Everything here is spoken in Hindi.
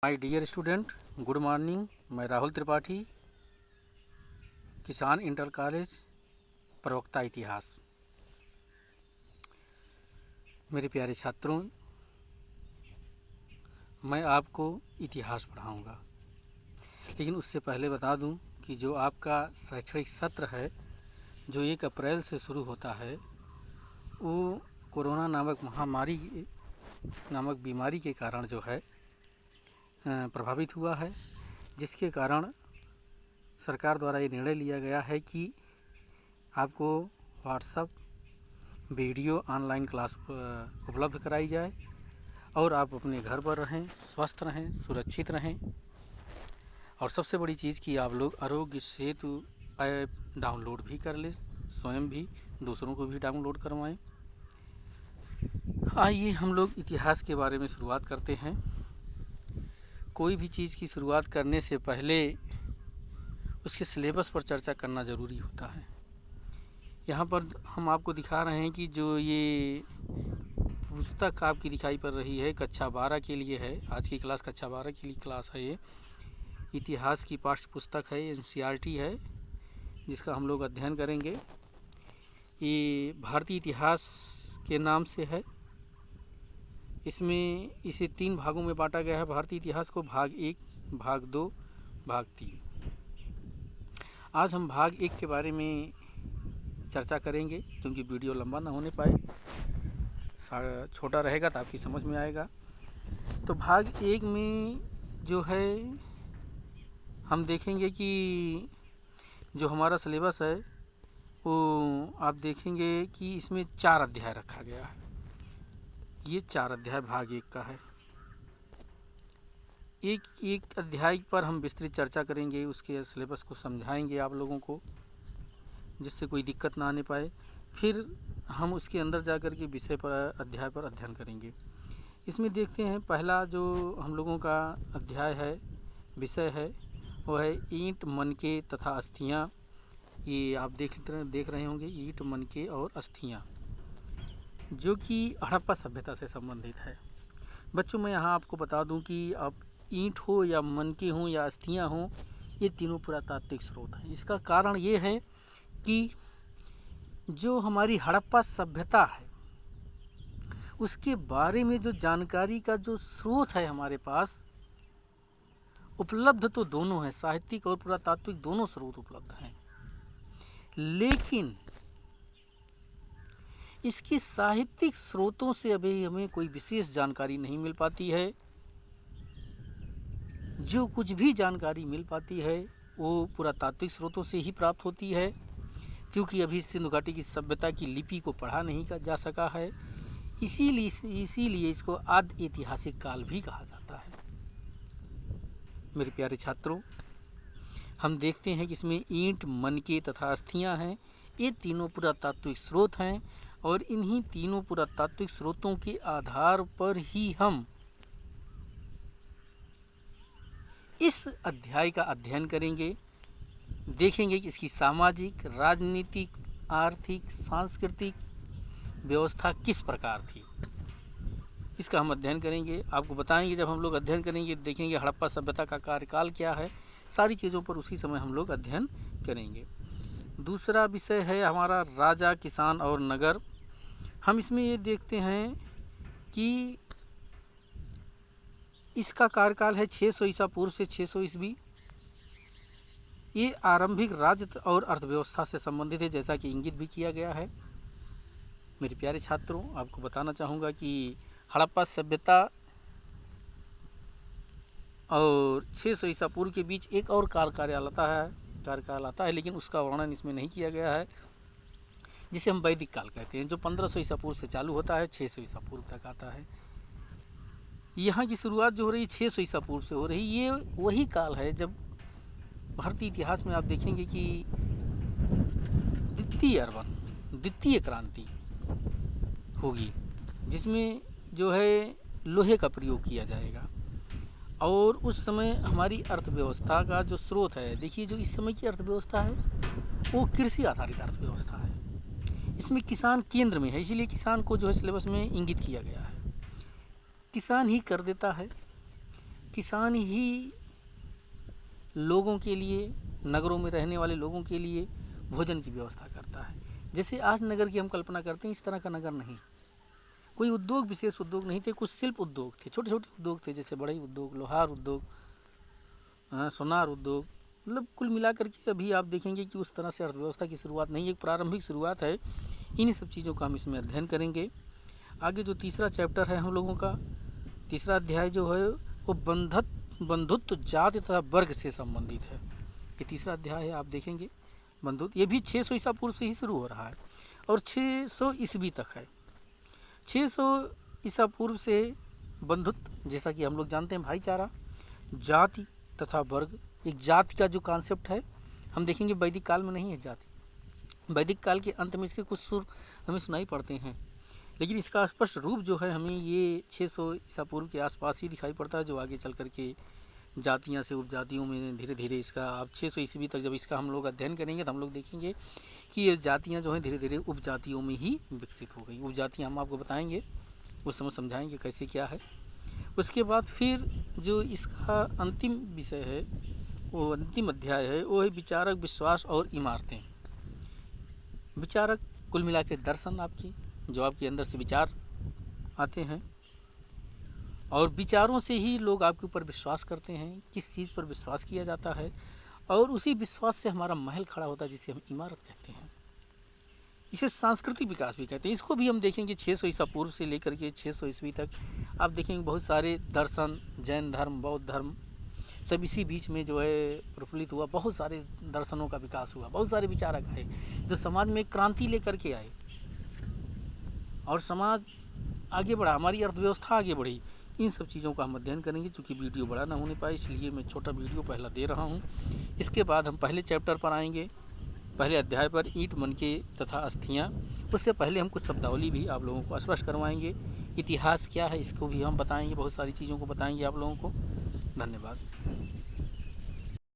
My dear student, good morning. मैं राहुल त्रिपाठी, किसान इंटर कॉलेज, प्रवक्ता इतिहास। मेरे प्यारे छात्रों, मैं आपको इतिहास पढ़ाऊंगा, लेकिन उससे पहले बता दूं कि जो आपका शैक्षणिक सत्र है जो 1 अप्रैल से शुरू होता है, वो कोरोना नामक महामारी नामक बीमारी के कारण जो है प्रभावित हुआ है, जिसके कारण सरकार द्वारा ये निर्णय लिया गया है कि आपको व्हाट्सएप वीडियो ऑनलाइन क्लास उपलब्ध कराई जाए और आप अपने घर पर रहें, स्वस्थ रहें, सुरक्षित रहें। और सबसे बड़ी चीज़ कि आप लोग आरोग्य सेतु ऐप डाउनलोड भी कर लें, स्वयं भी दूसरों को भी डाउनलोड करवाएं। आइए हम लोग इतिहास के बारे में शुरुआत करते हैं। कोई भी चीज़ की शुरुआत करने से पहले उसके सिलेबस पर चर्चा करना ज़रूरी होता है। यहाँ पर हम आपको दिखा रहे हैं कि जो ये पुस्तक आपकी दिखाई पड़ रही है, कक्षा 12 के लिए है। आज की क्लास कक्षा 12 के लिए क्लास है। ये इतिहास की पाठ्य पुस्तक है, NCERT है, जिसका हम लोग अध्ययन करेंगे। ये भारतीय इतिहास के नाम से है। इसमें इसे 3 भागों में बांटा गया है। भारतीय इतिहास को भाग 1, भाग 2, भाग 3। आज हम भाग 1 के बारे में चर्चा करेंगे, क्योंकि वीडियो लंबा ना होने पाए, छोटा रहेगा तो आपकी समझ में आएगा। तो भाग 1 में जो है हम देखेंगे कि जो हमारा सिलेबस है वो आप देखेंगे कि इसमें 4 अध्याय रखा गया है। ये 4 अध्याय भाग 1 का है। एक अध्याय पर हम विस्तृत चर्चा करेंगे, उसके सिलेबस को समझाएंगे आप लोगों को, जिससे कोई दिक्कत ना आने पाए। फिर हम उसके अंदर जाकर के विषय पर, अध्याय पर अध्ययन करेंगे। इसमें देखते हैं पहला जो हम लोगों का अध्याय है, विषय है, वो है ईंट, मनके तथा अस्थियाँ। ये आप देख रहे होंगे, ईंट, मनके और अस्थियाँ, जो कि हड़प्पा सभ्यता से संबंधित है। बच्चों, मैं यहाँ आपको बता दूं कि अब ईंट हो या मनके हों या अस्थियाँ हों, ये तीनों पुरातात्विक स्रोत हैं। इसका कारण ये है कि जो हमारी हड़प्पा सभ्यता है उसके बारे में जो जानकारी का जो स्रोत है हमारे पास उपलब्ध, तो दोनों हैं, साहित्यिक और पुरातात्विक दोनों स्रोत उपलब्ध हैं, लेकिन इसकी साहित्यिक स्रोतों से अभी हमें कोई विशेष जानकारी नहीं मिल पाती है। जो कुछ भी जानकारी मिल पाती है वो पुरातात्विक स्रोतों से ही प्राप्त होती है, क्योंकि अभी सिंधु घाटी की सभ्यता की लिपि को पढ़ा नहीं जा सका है। इसीलिए इसको आदि ऐतिहासिक काल भी कहा जाता है। मेरे प्यारे छात्रों, हम देखते हैं कि इसमें ईंट, मनके तथा अस्थियाँ हैं। ये तीनों पुरातात्विक स्रोत हैं और इन्हीं तीनों पुरातात्विक स्रोतों के आधार पर ही हम इस अध्याय का अध्ययन करेंगे। देखेंगे कि इसकी सामाजिक, राजनीतिक, आर्थिक, सांस्कृतिक व्यवस्था किस प्रकार थी, इसका हम अध्ययन करेंगे। आपको बताएंगे, जब हम लोग अध्ययन करेंगे देखेंगे हड़प्पा सभ्यता का कार्यकाल क्या है, सारी चीज़ों पर उसी समय हम लोग अध्ययन करेंगे। दूसरा विषय है हमारा राजा, किसान और नगर। हम इसमें ये देखते हैं कि इसका कार्यकाल है 600 ईसा पूर्व से 600 ईस्वी। ये आरंभिक राज्य और अर्थव्यवस्था से संबंधित है, जैसा कि इंगित भी किया गया है। मेरे प्यारे छात्रों, आपको बताना चाहूँगा कि हड़प्पा सभ्यता और 600 ईसा पूर्व के बीच एक और कार्यकाल आता है, लेकिन उसका वर्णन इसमें नहीं किया गया है, जिसे हम वैदिक काल कहते हैं, जो 1500 ईसा पूर्व से चालू होता है, 600 ईसा पूर्व तक आता है। यहाँ की शुरुआत जो हो रही है 600 ईसा पूर्व से हो रही, ये वही काल है जब भारतीय इतिहास में आप देखेंगे कि द्वितीय क्रांति होगी, जिसमें जो है लोहे का प्रयोग किया जाएगा। और उस समय हमारी अर्थव्यवस्था का जो स्रोत है, देखिए जो इस समय की अर्थव्यवस्था है वो कृषि आधारित अर्थव्यवस्था है। इसमें किसान केंद्र में है, इसीलिए किसान को जो है सिलेबस में इंगित किया गया है। किसान ही कर देता है, किसान ही लोगों के लिए, नगरों में रहने वाले लोगों के लिए भोजन की व्यवस्था करता है। जैसे आज नगर की हम कल्पना करते हैं, इस तरह का नगर नहीं। कोई उद्योग, विशेष उद्योग नहीं थे, कुछ शिल्प उद्योग थे, छोटे छोटे उद्योग थे, जैसे बढ़ई उद्योग, लोहार उद्योग, सोनार उद्योग। मतलब कुल मिलाकर के अभी आप देखेंगे कि उस तरह से अर्थव्यवस्था की शुरुआत नहीं, एक प्रारंभिक शुरुआत है। इन्हीं सब चीज़ों का हम इसमें अध्ययन करेंगे। आगे जो तीसरा चैप्टर है हम लोगों का, तीसरा अध्याय जो है वो बंधुत्व जाति तथा वर्ग से संबंधित है। ये तीसरा अध्याय है, आप देखेंगे बंधुत्व। ये भी 600 ईसा पूर्व से ही शुरू हो रहा है और 600 ईस्वी तक है। 600 ईसा पूर्व से बंधुत्व, जैसा कि हम लोग जानते हैं, भाईचारा, जाति तथा वर्ग। एक जाति का जो कॉन्सेप्ट है हम देखेंगे वैदिक काल में नहीं है जाति। वैदिक काल के अंत में इसके कुछ सुर हमें सुनाई पड़ते हैं, लेकिन इसका स्पष्ट रूप जो है हमें ये 600 ईसा पूर्व के आसपास ही दिखाई पड़ता है, जो आगे चल करके जातियाँ से उपजातियों में धीरे धीरे इसका, अब 600 ईस्वी तक जब इसका हम लोग अध्ययन करेंगे तो हम लोग देखेंगे कि ये जातियाँ जो हैं धीरे धीरे उपजातियों में ही विकसित हो गई। उपजातियाँ हम आपको बताएंगे, उस समय समझाएंगे कैसे क्या है। उसके बाद फिर जो इसका अंतिम विषय है, वो अंतिम अध्याय है, वो है विचारक, विश्वास और इमारतें। विचारक कुल मिला के दर्शन, आपकी जो आपके अंदर से विचार आते हैं, और विचारों से ही लोग आपके ऊपर विश्वास करते हैं, किस चीज़ पर विश्वास किया जाता है, और उसी विश्वास से हमारा महल खड़ा होता है, जिसे हम इमारत कहते हैं। इसे सांस्कृतिक विकास भी कहते हैं। इसको भी हम देखेंगे 600 ईसा पूर्व से लेकर के 600 ईस्वी तक आप देखेंगे बहुत सारे दर्शन, जैन धर्म, बौद्ध धर्म, सब इसी बीच में जो है प्रफुल्लित हुआ। बहुत सारे दर्शनों का विकास हुआ, बहुत सारे विचारक आए जो समाज में क्रांति लेकर के आए और समाज आगे बढ़ा, हमारी अर्थव्यवस्था आगे बढ़ी। इन सब चीज़ों का हम अध्ययन करेंगे। चूँकि वीडियो बड़ा ना होने पाए इसलिए मैं छोटा वीडियो पहला दे रहा हूँ। इसके बाद हम पहले चैप्टर पर आएंगे, पहले अध्याय पर, ईंट, मनके तथा अस्थियाँ। उससे पहले हम कुछ शब्दावली भी आप लोगों को स्पष्ट करवाएंगे। इतिहास क्या है इसको भी हम बताएंगे, बहुत सारी चीज़ों को बताएंगे आप लोगों को। धन्यवाद।